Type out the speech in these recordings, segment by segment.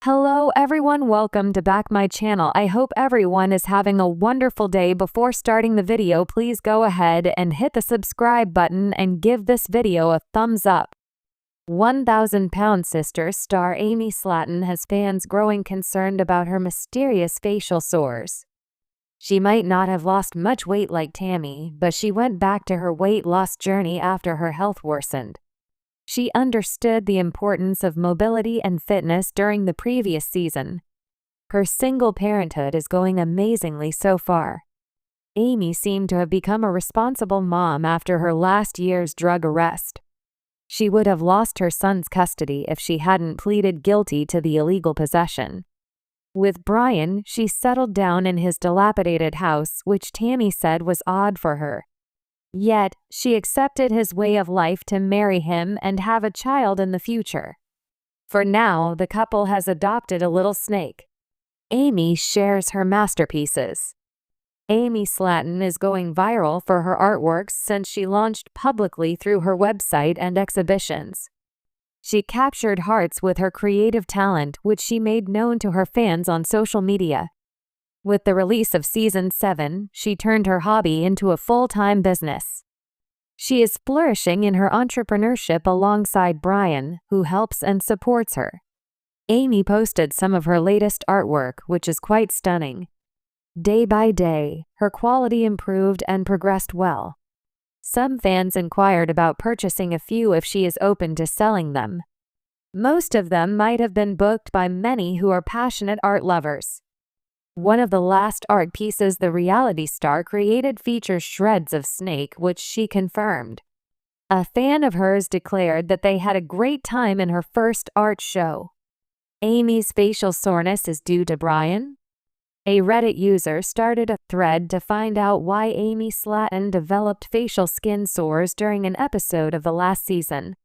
Hello everyone, welcome to back my channel. I hope everyone is having a wonderful day. Before starting the video, please go ahead and hit the subscribe button and give this video a thumbs up. 1,000-pound sister star Amy Slaton has fans growing concerned about her mysterious facial sores. She might not have lost much weight like Tammy, but she went back to her weight loss journey after her health worsened. She understood the importance of mobility and fitness during the previous season. Her single parenthood is going amazingly so far. Amy seemed to have become a responsible mom after her last year's drug arrest. She would have lost her son's custody if she hadn't pleaded guilty to the illegal possession. With Brian, she settled down in his dilapidated house, which Tammy said was odd for her. Yet, she accepted his way of life to marry him and have a child in the future. For now, the couple has adopted a little snake. Amy shares her masterpieces. Amy Slaton is going viral for her artworks since she launched publicly through her website and exhibitions. She captured hearts with her creative talent, which she made known to her fans on social media. With the release of Season 7, she turned her hobby into a full-time business. She is flourishing in her entrepreneurship alongside Brian, who helps and supports her. Amy posted some of her latest artwork, which is quite stunning. Day by day, her quality improved and progressed well. Some fans inquired about purchasing a few if she is open to selling them. Most of them might have been booked by many who are passionate art lovers. One of the last art pieces the reality star created features shreds of snake, which she confirmed. A fan of hers declared that they had a great time in her first art show. Amy's facial soreness is due to Brian? A Reddit user started a thread to find out why Amy Slaton developed facial skin sores during an episode of the last season.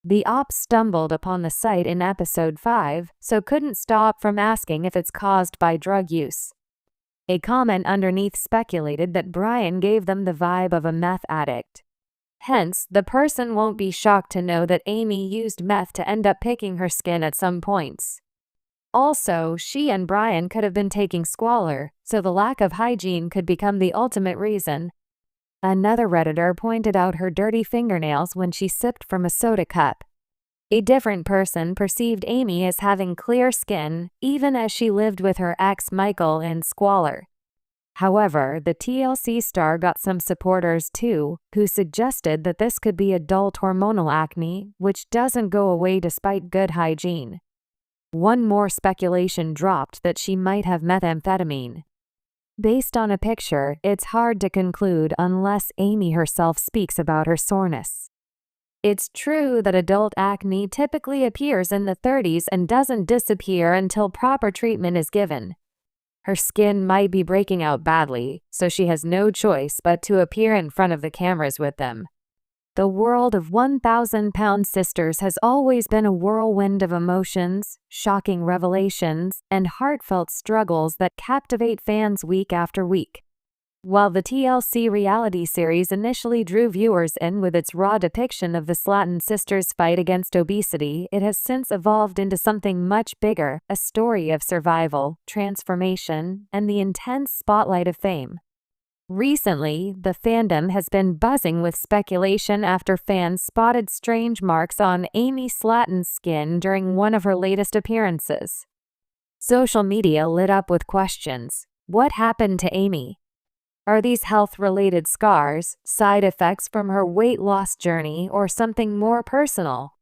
The op stumbled upon the site in episode 5, so couldn't stop from asking if it's caused by drug use. A comment underneath speculated that Brian gave them the vibe of a meth addict. Hence, the person won't be shocked to know that Amy used meth to end up picking her skin at some points. Also, she and Brian could have been taking squalor, so the lack of hygiene could become the ultimate reason. Another Redditor pointed out her dirty fingernails when she sipped from a soda cup. A different person perceived Amy as having clear skin, even as she lived with her ex Michael in squalor. However, the TLC star got some supporters too, who suggested that this could be adult hormonal acne, which doesn't go away despite good hygiene. One more speculation dropped that she might have methamphetamine. Based on a picture, it's hard to conclude unless Amy herself speaks about her soreness. It's true that adult acne typically appears in the 30s and doesn't disappear until proper treatment is given. Her skin might be breaking out badly, so she has no choice but to appear in front of the cameras with them. The world of 1,000-pound sisters has always been a whirlwind of emotions, shocking revelations, and heartfelt struggles that captivate fans week after week. While the TLC reality series initially drew viewers in with its raw depiction of the Slaton sisters' fight against obesity, it has since evolved into something much bigger, a story of survival, transformation, and the intense spotlight of fame. Recently, the fandom has been buzzing with speculation after fans spotted strange marks on Amy Slaton's skin during one of her latest appearances. Social media lit up with questions. What happened to Amy? Are these health-related scars, side effects from her weight loss journey, or something more personal?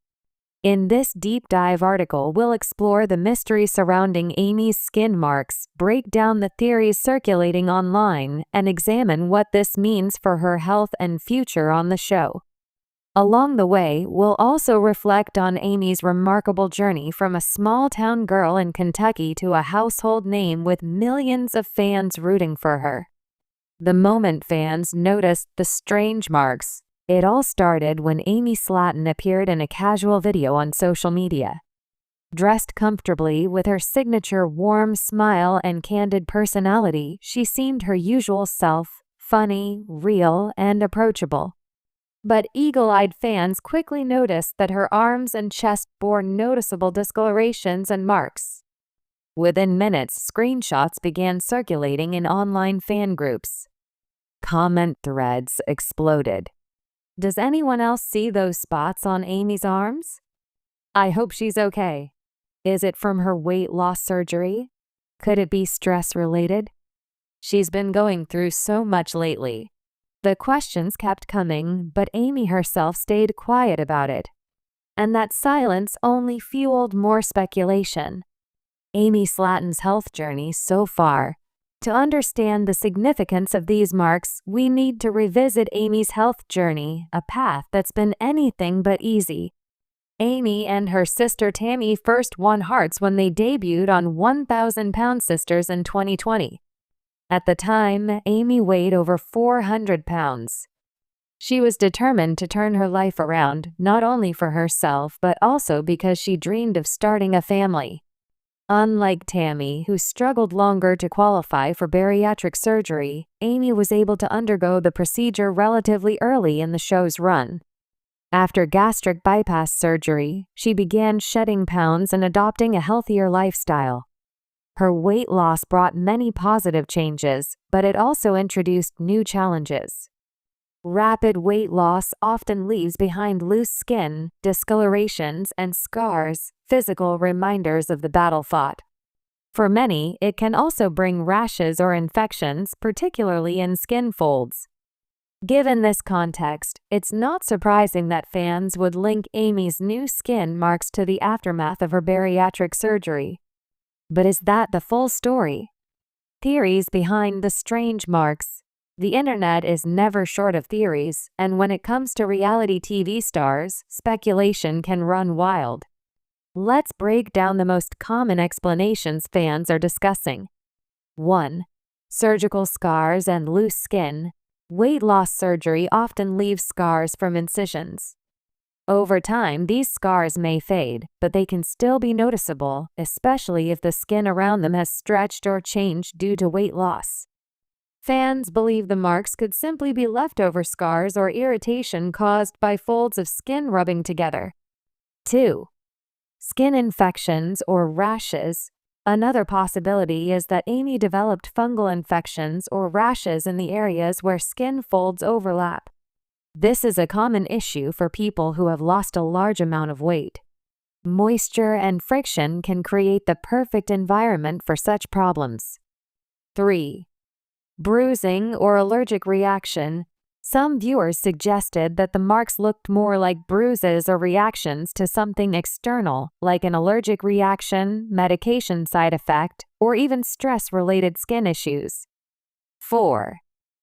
In this deep dive article, we'll explore the mystery surrounding Amy's skin marks, break down the theories circulating online, and examine what this means for her health and future on the show. Along the way, we'll also reflect on Amy's remarkable journey from a small-town girl in Kentucky to a household name with millions of fans rooting for her. The moment fans noticed the strange marks, it all started when Amy Slaton appeared in a casual video on social media. Dressed comfortably with her signature warm smile and candid personality, she seemed her usual self, funny, real, and approachable. But eagle-eyed fans quickly noticed that her arms and chest bore noticeable discolorations and marks. Within minutes, screenshots began circulating in online fan groups. Comment threads exploded. Does anyone else see those spots on Amy's arms? I hope she's okay. Is it from her weight loss surgery? Could it be stress-related? She's been going through so much lately. The questions kept coming, but Amy herself stayed quiet about it. And that silence only fueled more speculation. Amy Slaton's health journey so far. To understand the significance of these marks, we need to revisit Amy's health journey, a path that's been anything but easy. Amy and her sister Tammy first won hearts when they debuted on 1,000 Pound Sisters in 2020. At the time, Amy weighed over 400 pounds. She was determined to turn her life around, not only for herself but also because she dreamed of starting a family. Unlike Tammy, who struggled longer to qualify for bariatric surgery, Amy was able to undergo the procedure relatively early in the show's run. After gastric bypass surgery, she began shedding pounds and adopting a healthier lifestyle. Her weight loss brought many positive changes, but it also introduced new challenges. Rapid weight loss often leaves behind loose skin, discolorations, and scars, physical reminders of the battle fought. For many, it can also bring rashes or infections, particularly in skin folds. Given this context, it's not surprising that fans would link Amy's new skin marks to the aftermath of her bariatric surgery. But is that the full story? Theories behind the strange marks. The internet is never short of theories, and when it comes to reality TV stars, speculation can run wild. Let's break down the most common explanations fans are discussing. 1. Surgical scars and loose skin. Weight loss surgery often leaves scars from incisions. Over time, these scars may fade, but they can still be noticeable, especially if the skin around them has stretched or changed due to weight loss. Fans believe the marks could simply be leftover scars or irritation caused by folds of skin rubbing together. 2. Skin infections or rashes. Another possibility is that Amy developed fungal infections or rashes in the areas where skin folds overlap. This is a common issue for people who have lost a large amount of weight. Moisture and friction can create the perfect environment for such problems. 3. Bruising or allergic reaction. Some viewers suggested that the marks looked more like bruises or reactions to something external, like an allergic reaction, medication side effect, or even stress-related skin issues. 4.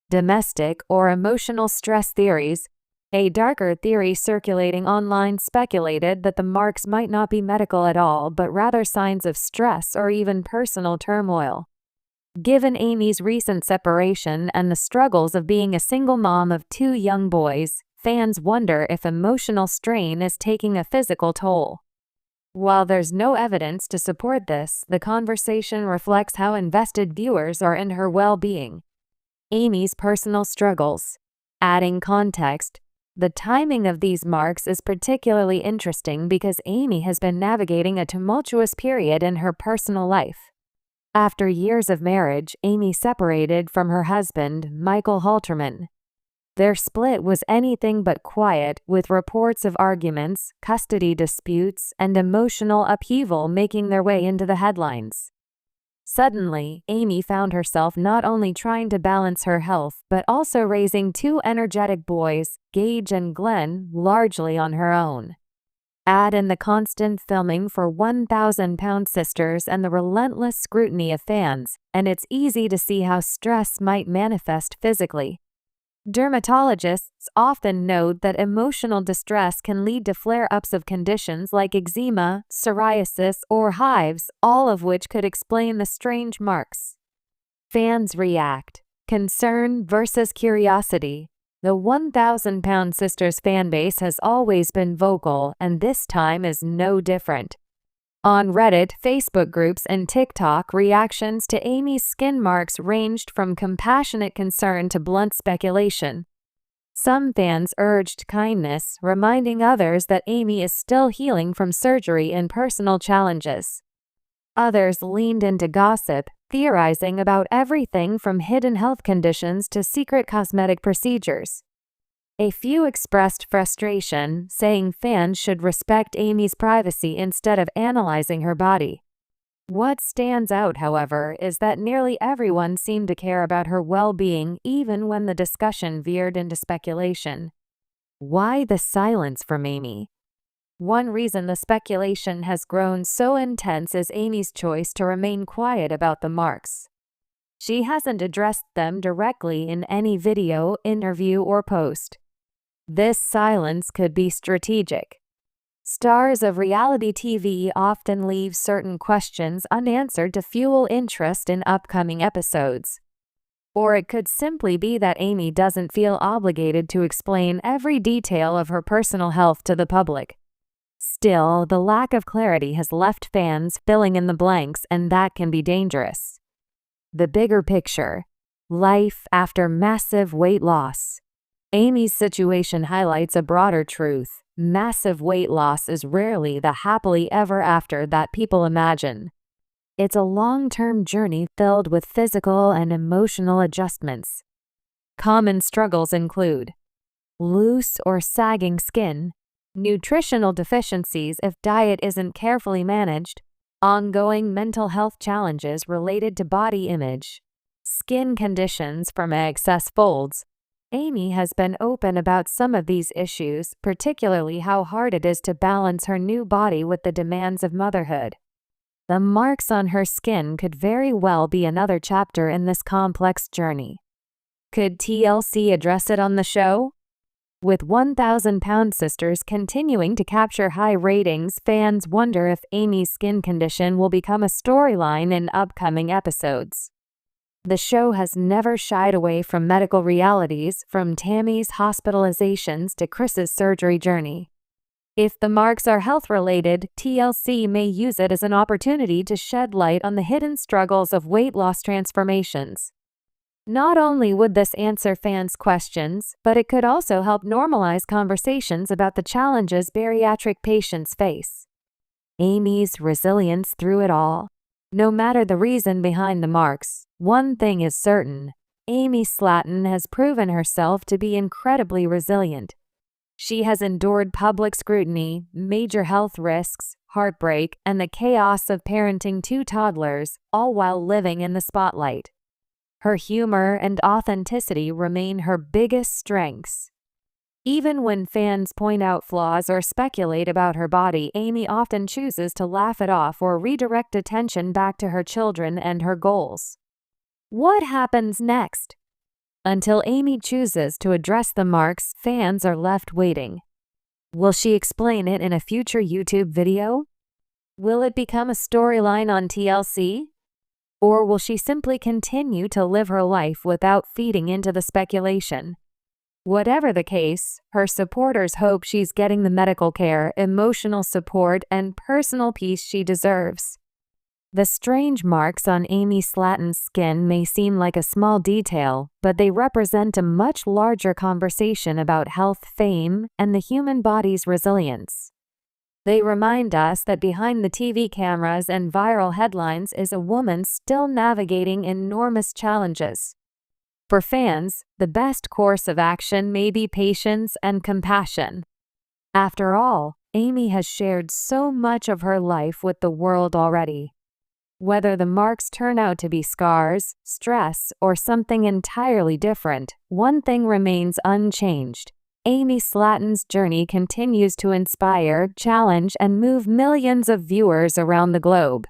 Domestic or emotional stress theories. A darker theory circulating online speculated that the marks might not be medical at all, but rather signs of stress or even personal turmoil. Given Amy's recent separation and the struggles of being a single mom of 2 young boys, fans wonder if emotional strain is taking a physical toll. While there's no evidence to support this, the conversation reflects how invested viewers are in her well-being. Amy's personal struggles. Adding context, the timing of these marks is particularly interesting because Amy has been navigating a tumultuous period in her personal life. After years of marriage, Amy separated from her husband, Michael Halterman. Their split was anything but quiet, with reports of arguments, custody disputes, and emotional upheaval making their way into the headlines. Suddenly, Amy found herself not only trying to balance her health but also raising 2 energetic boys, Gage and Glenn, largely on her own. Add in the constant filming for 1,000 Pound Sisters and the relentless scrutiny of fans, and it's easy to see how stress might manifest physically. Dermatologists often note that emotional distress can lead to flare-ups of conditions like eczema, psoriasis, or hives, all of which could explain the strange marks. Fans react. Concern versus curiosity. The 1,000 Pound Sisters fanbase has always been vocal, and this time is no different. On Reddit, Facebook groups, and TikTok, reactions to Amy's skin marks ranged from compassionate concern to blunt speculation. Some fans urged kindness, reminding others that Amy is still healing from surgery and personal challenges. Others leaned into gossip, theorizing about everything from hidden health conditions to secret cosmetic procedures. A few expressed frustration, saying fans should respect Amy's privacy instead of analyzing her body. What stands out, however, is that nearly everyone seemed to care about her well-being even when the discussion veered into speculation. Why the silence from Amy? One reason the speculation has grown so intense is Amy's choice to remain quiet about the marks. She hasn't addressed them directly in any video, interview, or post. This silence could be strategic. Stars of reality TV often leave certain questions unanswered to fuel interest in upcoming episodes. Or it could simply be that Amy doesn't feel obligated to explain every detail of her personal health to the public. Still, the lack of clarity has left fans filling in the blanks, and that can be dangerous. The bigger picture: life after massive weight loss. Amy's situation highlights a broader truth. Massive weight loss is rarely the happily ever after that people imagine. It's a long-term journey filled with physical and emotional adjustments. Common struggles include loose or sagging skin, nutritional deficiencies if diet isn't carefully managed, ongoing mental health challenges related to body image, skin conditions from excess folds. Amy has been open about some of these issues, particularly how hard it is to balance her new body with the demands of motherhood. The marks on her skin could very well be another chapter in this complex journey. Could TLC address it on the show? With 1,000-pound sisters continuing to capture high ratings, fans wonder if Amy's skin condition will become a storyline in upcoming episodes. The show has never shied away from medical realities, from Tammy's hospitalizations to Chris's surgery journey. If the marks are health-related, TLC may use it as an opportunity to shed light on the hidden struggles of weight loss transformations. Not only would this answer fans' questions, but it could also help normalize conversations about the challenges bariatric patients face. Amy's resilience through it all. No matter the reason behind the marks, one thing is certain: Amy Slaton has proven herself to be incredibly resilient. She has endured public scrutiny, major health risks, heartbreak, and the chaos of parenting two toddlers, all while living in the spotlight. Her humor and authenticity remain her biggest strengths. Even when fans point out flaws or speculate about her body, Amy often chooses to laugh it off or redirect attention back to her children and her goals. What happens next? Until Amy chooses to address the marks, fans are left waiting. Will she explain it in a future YouTube video? Will it become a storyline on TLC? Or will she simply continue to live her life without feeding into the speculation? Whatever the case, her supporters hope she's getting the medical care, emotional support, and personal peace she deserves. The strange marks on Amy Slaton's skin may seem like a small detail, but they represent a much larger conversation about health, fame, and the human body's resilience. They remind us that behind the TV cameras and viral headlines is a woman still navigating enormous challenges. For fans, the best course of action may be patience and compassion. After all, Amy has shared so much of her life with the world already. Whether the marks turn out to be scars, stress, or something entirely different, one thing remains unchanged. Amy Slaton's journey continues to inspire, challenge, and move millions of viewers around the globe.